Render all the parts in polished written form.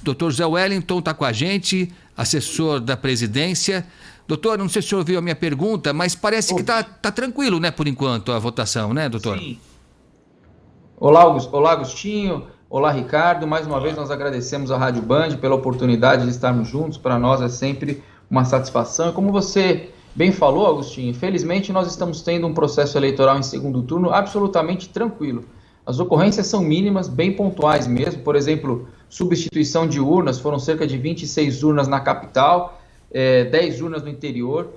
Doutor José Wellington está com a gente, assessor da presidência. Doutor, não sei se o senhor ouviu a minha pergunta, mas parece que tá tranquilo, né, por enquanto, a votação, né, doutor? Sim. Olá, Agostinho. Olá, Ricardo. Mais uma vez nós agradecemos à Rádio Band pela oportunidade de estarmos juntos. Para nós é sempre uma satisfação. E como você bem falou, Agostinho, infelizmente nós estamos tendo um processo eleitoral em segundo turno absolutamente tranquilo. As ocorrências são mínimas, bem pontuais mesmo. Por exemplo, substituição de urnas, foram cerca de 26 urnas na capital, 10 urnas no interior.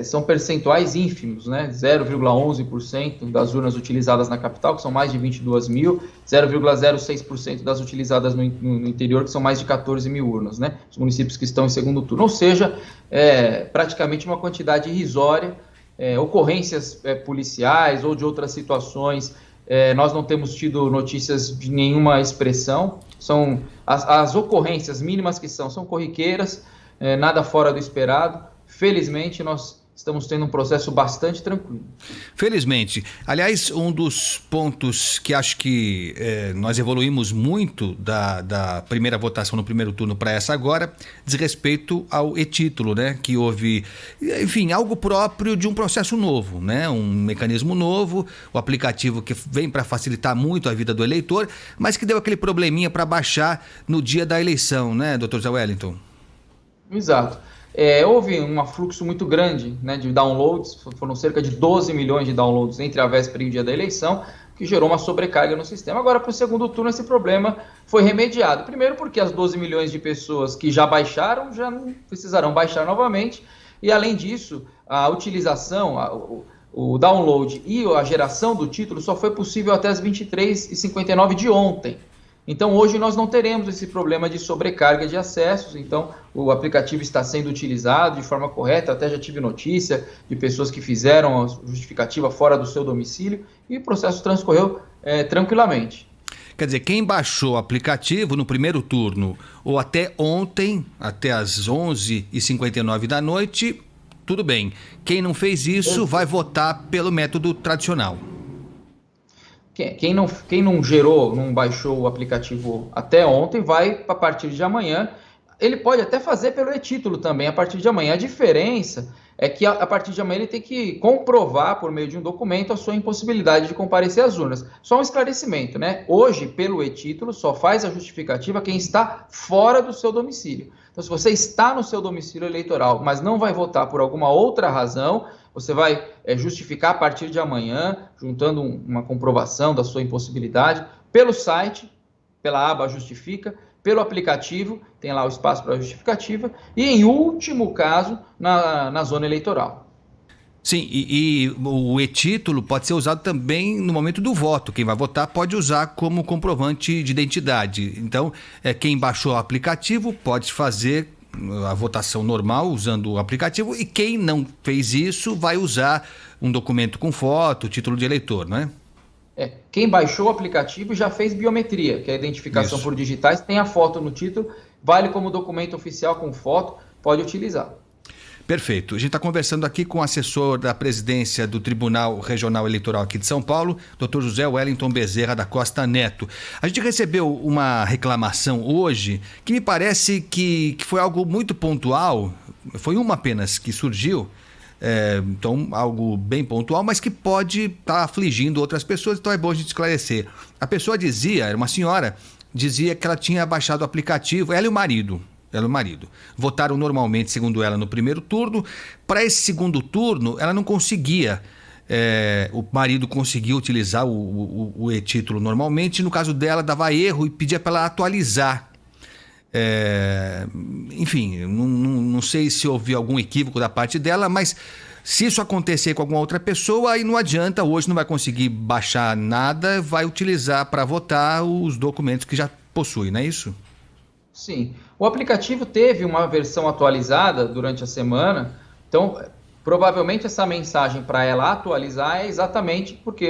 São percentuais ínfimos, né? 0,11% das urnas utilizadas na capital, que são mais de 22 mil, 0,06% das utilizadas no interior, que são mais de 14 mil urnas, né? Os municípios que estão em segundo turno. Ou seja, praticamente uma quantidade irrisória, ocorrências policiais ou de outras situações. Nós não temos tido notícias de nenhuma expressão. São as ocorrências mínimas que são corriqueiras, nada fora do esperado. Felizmente, nós estamos tendo um processo bastante tranquilo. Felizmente. Aliás, um dos pontos que acho que nós evoluímos muito da primeira votação no primeiro turno para essa agora, diz respeito ao e-título, né? Que houve, enfim, algo próprio de um processo novo, né? Um mecanismo novo, o aplicativo que vem para facilitar muito a vida do eleitor, mas que deu aquele probleminha para baixar no dia da eleição, né, doutor Zé Wellington? Exato. Houve um afluxo muito grande, né, de downloads, foram cerca de 12 milhões de downloads entre a véspera e o dia da eleição, que gerou uma sobrecarga no sistema. Agora, para o segundo turno, esse problema foi remediado. Primeiro porque as 12 milhões de pessoas que já baixaram, já não precisarão baixar novamente, e além disso, a utilização, o download e a geração do título só foi possível até as 23h59 de ontem. Então, hoje nós não teremos esse problema de sobrecarga de acessos, então o aplicativo está sendo utilizado de forma correta. Até já tive notícia de pessoas que fizeram a justificativa fora do seu domicílio e o processo transcorreu tranquilamente. Quer dizer, quem baixou o aplicativo no primeiro turno ou até ontem, até as 11h59 da noite, tudo bem. Quem não fez isso vai votar pelo método tradicional. Quem não gerou, não baixou o aplicativo até ontem, vai a partir de amanhã. Ele pode até fazer pelo e-título também a partir de amanhã. A diferença é que a partir de amanhã ele tem que comprovar por meio de um documento a sua impossibilidade de comparecer às urnas. Só um esclarecimento, né? Hoje, pelo e-título, só faz a justificativa quem está fora do seu domicílio. Então, se você está no seu domicílio eleitoral, mas não vai votar por alguma outra razão, você vai justificar a partir de amanhã, juntando uma comprovação da sua impossibilidade, pelo site, pela aba Justifica, pelo aplicativo, tem lá o espaço para justificativa, e em último caso, na zona eleitoral. Sim, e o e-título pode ser usado também no momento do voto. Quem vai votar pode usar como comprovante de identidade. Então, quem baixou o aplicativo pode fazer a votação normal usando o aplicativo, e quem não fez isso vai usar um documento com foto, título de eleitor, não é? Quem baixou o aplicativo já fez biometria, que é a identificação por digitais, tem a foto no título, vale como documento oficial com foto, pode utilizar. Perfeito. A gente está conversando aqui com o assessor da presidência do Tribunal Regional Eleitoral aqui de São Paulo, Dr. José Wellington Bezerra da Costa Neto. A gente recebeu uma reclamação hoje que me parece que foi algo muito pontual, foi uma apenas que surgiu, então algo bem pontual, mas que pode estar afligindo outras pessoas, então é bom a gente esclarecer. A pessoa dizia, era uma senhora, dizia que ela tinha baixado o aplicativo, ela e o marido, votaram normalmente, segundo ela, no primeiro turno. Para esse segundo turno, ela não conseguia. O marido conseguia utilizar o e-título normalmente. No caso dela, dava erro e pedia para ela atualizar. Enfim, não sei se houve algum equívoco da parte dela, mas se isso acontecer com alguma outra pessoa, aí não adianta, hoje não vai conseguir baixar nada, vai utilizar para votar os documentos que já possui, não é isso? Sim, o aplicativo teve uma versão atualizada durante a semana, então provavelmente essa mensagem para ela atualizar é exatamente porque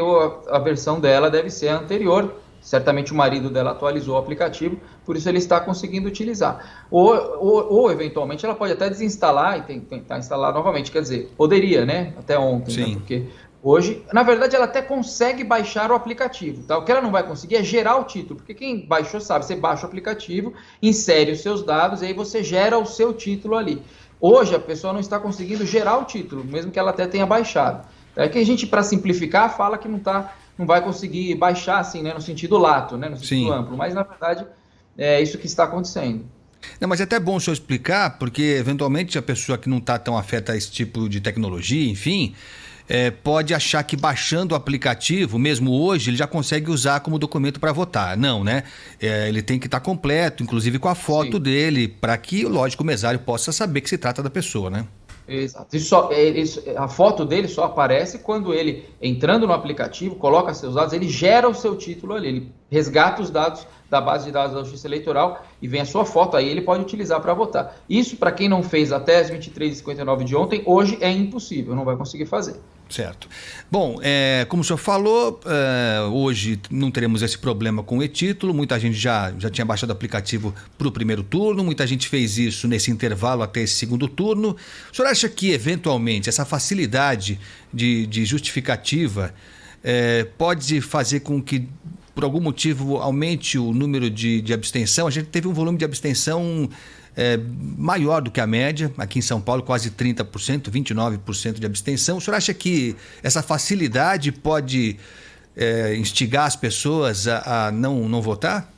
a versão dela deve ser a anterior. Certamente o marido dela atualizou o aplicativo, por isso ele está conseguindo utilizar. Ou eventualmente ela pode até desinstalar e tentar instalar novamente, quer dizer, poderia, né? Até ontem, né? Porque Hoje, na verdade, ela até consegue baixar o aplicativo, tá? O que ela não vai conseguir é gerar o título, porque quem baixou sabe, você baixa o aplicativo, insere os seus dados e aí você gera o seu título ali. Hoje a pessoa não está conseguindo gerar o título, mesmo que ela até tenha baixado. É que a gente, para simplificar, fala que não vai conseguir baixar assim, né, no sentido lato, né, no sentido Sim. amplo, mas na verdade é isso que está acontecendo. Não, mas é até bom o senhor explicar, porque eventualmente a pessoa que não está tão afeta a esse tipo de tecnologia, enfim, pode achar que baixando o aplicativo, mesmo hoje, ele já consegue usar como documento para votar. Não, né? Ele tem que estar completo, inclusive com a foto Sim. dele, para que, lógico, o mesário possa saber que se trata da pessoa, né? Exato. A foto dele só aparece quando ele, entrando no aplicativo, coloca seus dados, ele gera o seu título ali, ele resgata os dados da base de dados da Justiça Eleitoral e vem a sua foto, aí ele pode utilizar para votar. Isso, para quem não fez até as 23h59 de ontem, hoje é impossível, não vai conseguir fazer. Certo. Bom, como o senhor falou, hoje não teremos esse problema com o e-título. Muita gente já tinha baixado o aplicativo para o primeiro turno, muita gente fez isso nesse intervalo até esse segundo turno. O senhor acha que, eventualmente, essa facilidade de justificativa pode fazer com que, por algum motivo, aumente o número de abstenção? A gente teve um volume de abstenção maior do que a média, aqui em São Paulo quase 30%, 29% de abstenção. O senhor acha que essa facilidade pode instigar as pessoas a não votar?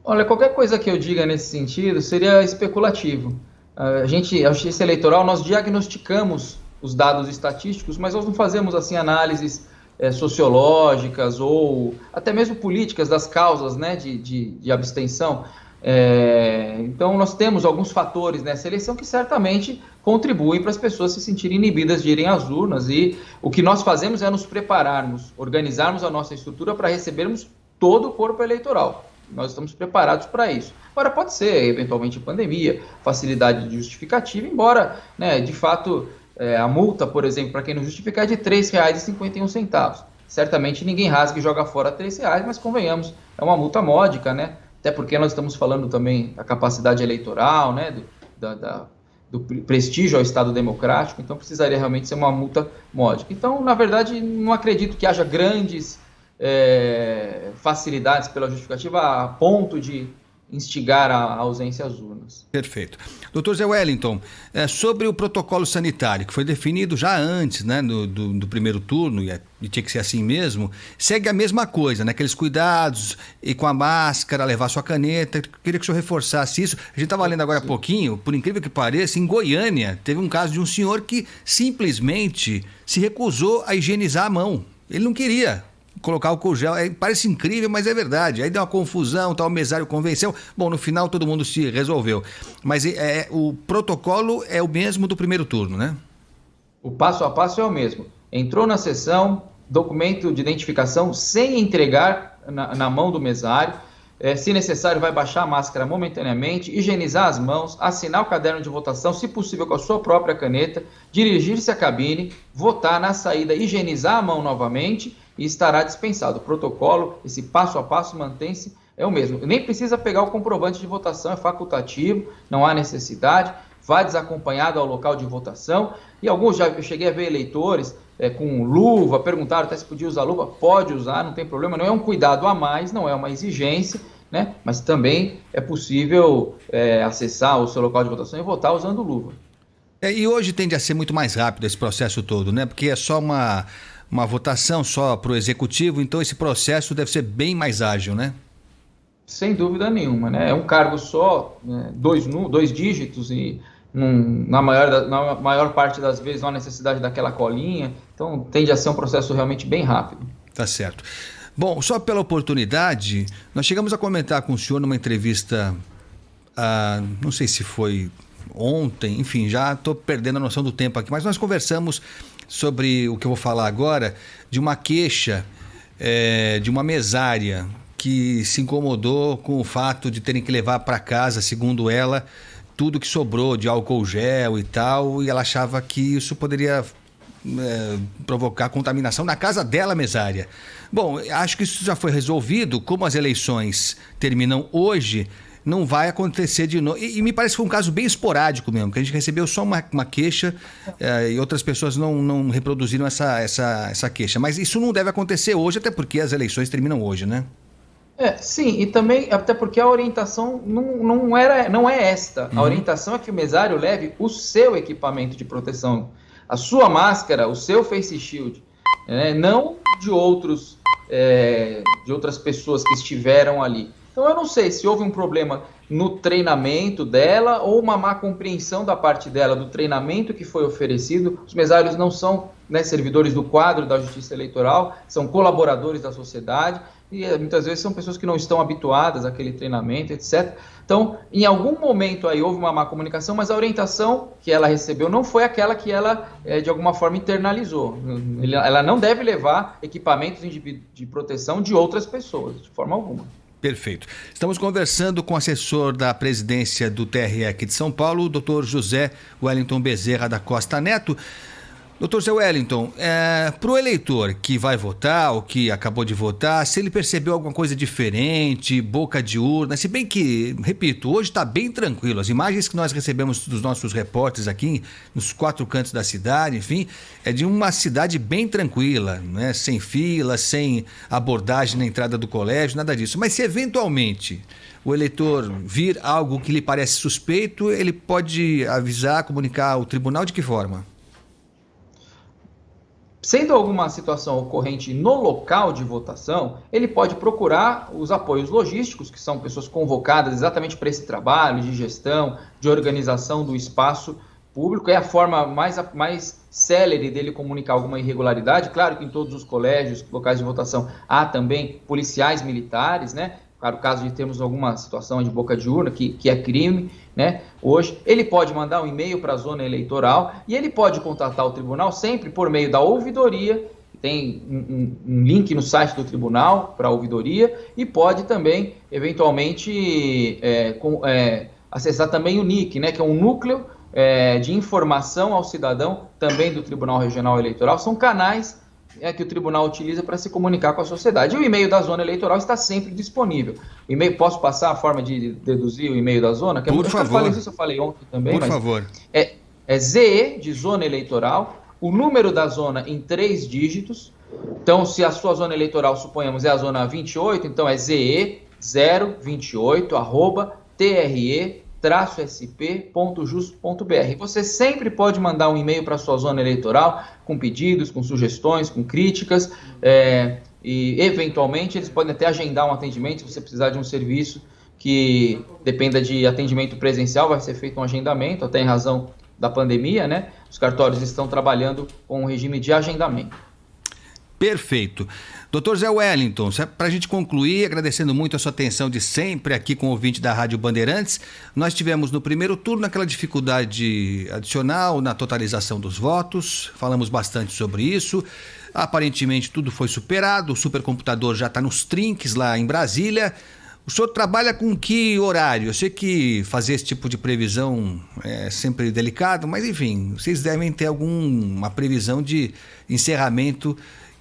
Olha, qualquer coisa que eu diga nesse sentido seria especulativo. A Justiça Eleitoral, nós diagnosticamos os dados estatísticos, mas nós não fazemos assim análises sociológicas ou até mesmo políticas das causas, né, de abstenção. Então, nós temos alguns fatores nessa eleição que certamente contribuem para as pessoas se sentirem inibidas de irem às urnas, e o que nós fazemos é nos prepararmos, organizarmos a nossa estrutura para recebermos todo o corpo eleitoral. Nós estamos preparados para isso. Agora, pode ser, eventualmente, pandemia, facilidade de justificativa, embora, né, de fato, a multa, por exemplo, para quem não justificar, é de R$ 3,51. Certamente ninguém rasga e joga fora R$ 3, mas convenhamos, é uma multa módica, né? Até porque nós estamos falando também da capacidade eleitoral, né, do prestígio ao Estado democrático, então precisaria realmente ser uma multa módica. Então, na verdade, não acredito que haja grandes facilidades pela justificativa a ponto de instigar a ausência às urnas. Perfeito. Doutor Zé Wellington, sobre o protocolo sanitário, que foi definido já antes, né, do primeiro turno, e tinha que ser assim mesmo, segue a mesma coisa, né? Aqueles cuidados, e com a máscara, levar sua caneta. Queria que o senhor reforçasse isso. A gente estava lendo agora há pouquinho, por incrível que pareça, em Goiânia, teve um caso de um senhor que simplesmente se recusou a higienizar a mão. Ele não queria colocar álcool gel, parece incrível, mas é verdade. Aí deu uma confusão, tal, o mesário convenceu. Bom, no final todo mundo se resolveu. Mas o protocolo é o mesmo do primeiro turno, né? O passo a passo é o mesmo. Entrou na sessão, documento de identificação sem entregar na mão do mesário. Se necessário, vai baixar a máscara momentaneamente, higienizar as mãos, assinar o caderno de votação, se possível com a sua própria caneta, dirigir-se à cabine, votar na saída, higienizar a mão novamente e estará dispensado. O protocolo, esse passo a passo mantém-se, é o mesmo. Nem precisa pegar o comprovante de votação, é facultativo, não há necessidade, vai desacompanhado ao local de votação. E alguns, eu cheguei a ver eleitores com luva, perguntaram até se podia usar luva, pode usar, não tem problema, não é um cuidado a mais, não é uma exigência, né? Mas também é possível acessar o seu local de votação e votar usando luva. E hoje tende a ser muito mais rápido esse processo todo, né? Porque é só uma votação só para o executivo, então esse processo deve ser bem mais ágil, né? Sem dúvida nenhuma, né? É um cargo só, né? Dois dígitos e na maior parte das vezes não há necessidade daquela colinha, então tende a ser um processo realmente bem rápido. Tá certo. Bom, só pela oportunidade, nós chegamos a comentar com o senhor numa entrevista, não sei se foi ontem, enfim, já estou perdendo a noção do tempo aqui, mas nós conversamos sobre o que eu vou falar agora, de uma queixa de uma mesária que se incomodou com o fato de terem que levar para casa, segundo ela, tudo que sobrou de álcool gel e tal, e ela achava que isso poderia provocar contaminação na casa dela, mesária. Bom, acho que isso já foi resolvido. Como as eleições terminam hoje, não vai acontecer de novo. E me parece que foi um caso bem esporádico mesmo, que a gente recebeu só uma queixa e outras pessoas não reproduziram essa queixa. Mas isso não deve acontecer hoje, até porque as eleições terminam hoje, né? Sim, e também até porque a orientação não é esta. A orientação é que o mesário leve o seu equipamento de proteção, a sua máscara, o seu face shield, não de outras pessoas que estiveram ali. Então eu não sei se houve um problema no treinamento dela ou uma má compreensão da parte dela do treinamento que foi oferecido. Os mesários não são servidores do quadro da Justiça Eleitoral, são colaboradores da sociedade e muitas vezes são pessoas que não estão habituadas àquele treinamento, etc. Então, em algum momento aí houve uma má comunicação, mas a orientação que ela recebeu não foi aquela que ela, de alguma forma, internalizou. Ela não deve levar equipamentos de proteção de outras pessoas, de forma alguma. Perfeito. Estamos conversando com o assessor da presidência do TRE aqui de São Paulo, o doutor José Wellington Bezerra da Costa Neto. Doutor José Wellington, para o eleitor que vai votar ou que acabou de votar, se ele percebeu alguma coisa diferente, boca de urna, se bem que, repito, hoje está bem tranquilo. As imagens que nós recebemos dos nossos repórteres aqui, nos 4 cantos da cidade, enfim, é de uma cidade bem tranquila, né? Sem fila, sem abordagem na entrada do colégio, nada disso. Mas se eventualmente o eleitor vir algo que lhe parece suspeito, ele pode avisar, comunicar ao tribunal de que forma? Sendo alguma situação ocorrente no local de votação, ele pode procurar os apoios logísticos, que são pessoas convocadas exatamente para esse trabalho de gestão, de organização do espaço público. É a forma mais célere dele comunicar alguma irregularidade. Claro que em todos os colégios, locais de votação, há também policiais militares, né? Para o caso de termos alguma situação de boca de urna, que é crime, né? Hoje, ele pode mandar um e-mail para a zona eleitoral e ele pode contatar o tribunal sempre por meio da ouvidoria. Tem um link no site do tribunal para a ouvidoria e pode também, eventualmente, acessar também o NIC, né? Que é um núcleo de informação ao cidadão, também do Tribunal Regional Eleitoral. São canais que o tribunal utiliza para se comunicar com a sociedade. E o e-mail da zona eleitoral está sempre disponível. O e-mail, posso passar a forma de deduzir o e-mail da zona? Por favor. Eu falei ontem também. Por favor. É ZE de zona eleitoral, o número da zona em 3 dígitos. Então, se a sua zona eleitoral, suponhamos, é a zona 28, então é ZE 028 @tre-sp.jus.br. Você sempre pode mandar um e-mail para a sua zona eleitoral com pedidos, com sugestões, com críticas, e eventualmente eles podem até agendar um atendimento. Se você precisar de um serviço que dependa de atendimento presencial, vai ser feito um agendamento, até em razão da pandemia, né? Os cartórios estão trabalhando com um regime de agendamento. Perfeito. Doutor Zé Wellington, para a gente concluir, agradecendo muito a sua atenção de sempre aqui com o ouvinte da Rádio Bandeirantes, nós tivemos no primeiro turno aquela dificuldade adicional na totalização dos votos, falamos bastante sobre isso, aparentemente tudo foi superado, o supercomputador já está nos trinques lá em Brasília. O senhor trabalha com que horário? Eu sei que fazer esse tipo de previsão é sempre delicado, mas enfim, vocês devem ter alguma previsão de encerramento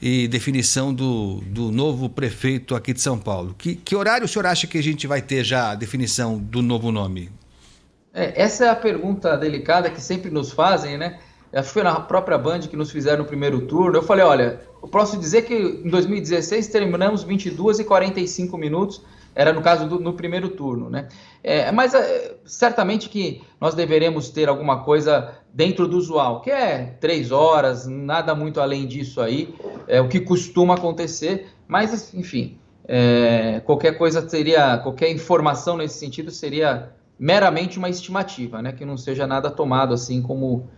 e definição do novo prefeito aqui de São Paulo. Que horário o senhor acha que a gente vai ter já a definição do novo nome? Essa é a pergunta delicada que sempre nos fazem, né? Acho que foi na própria Band que nos fizeram no primeiro turno. Eu falei, olha, eu posso dizer que em 2016 terminamos 22h45, era no caso no primeiro turno, né? Mas certamente que nós deveremos ter alguma coisa dentro do usual, que é 3 horas, nada muito além disso aí, é o que costuma acontecer, mas enfim, qualquer informação nesse sentido seria meramente uma estimativa, né? Que não seja nada tomado assim como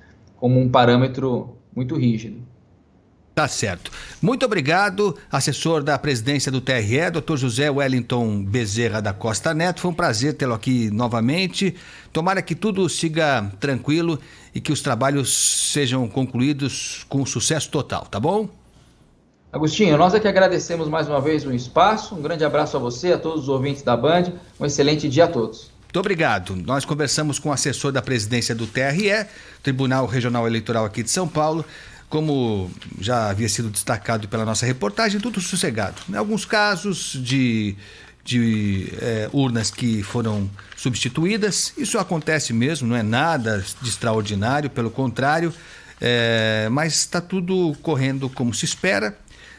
um parâmetro muito rígido. Tá certo. Muito obrigado, assessor da presidência do TRE, Dr. José Wellington Bezerra da Costa Neto. Foi um prazer tê-lo aqui novamente. Tomara que tudo siga tranquilo e que os trabalhos sejam concluídos com sucesso total, tá bom? Agostinho, nós é que agradecemos mais uma vez o espaço. Um grande abraço a você, a todos os ouvintes da Band. Um excelente dia a todos. Muito obrigado. Nós conversamos com o assessor da presidência do TRE, Tribunal Regional Eleitoral aqui de São Paulo. Como já havia sido destacado pela nossa reportagem, tudo sossegado. Em alguns casos de de urnas que foram substituídas. Isso acontece mesmo, não é nada de extraordinário, pelo contrário, mas está tudo correndo como se espera,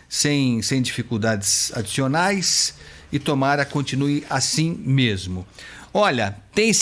sem dificuldades adicionais, e tomara continue assim mesmo. Olha, tem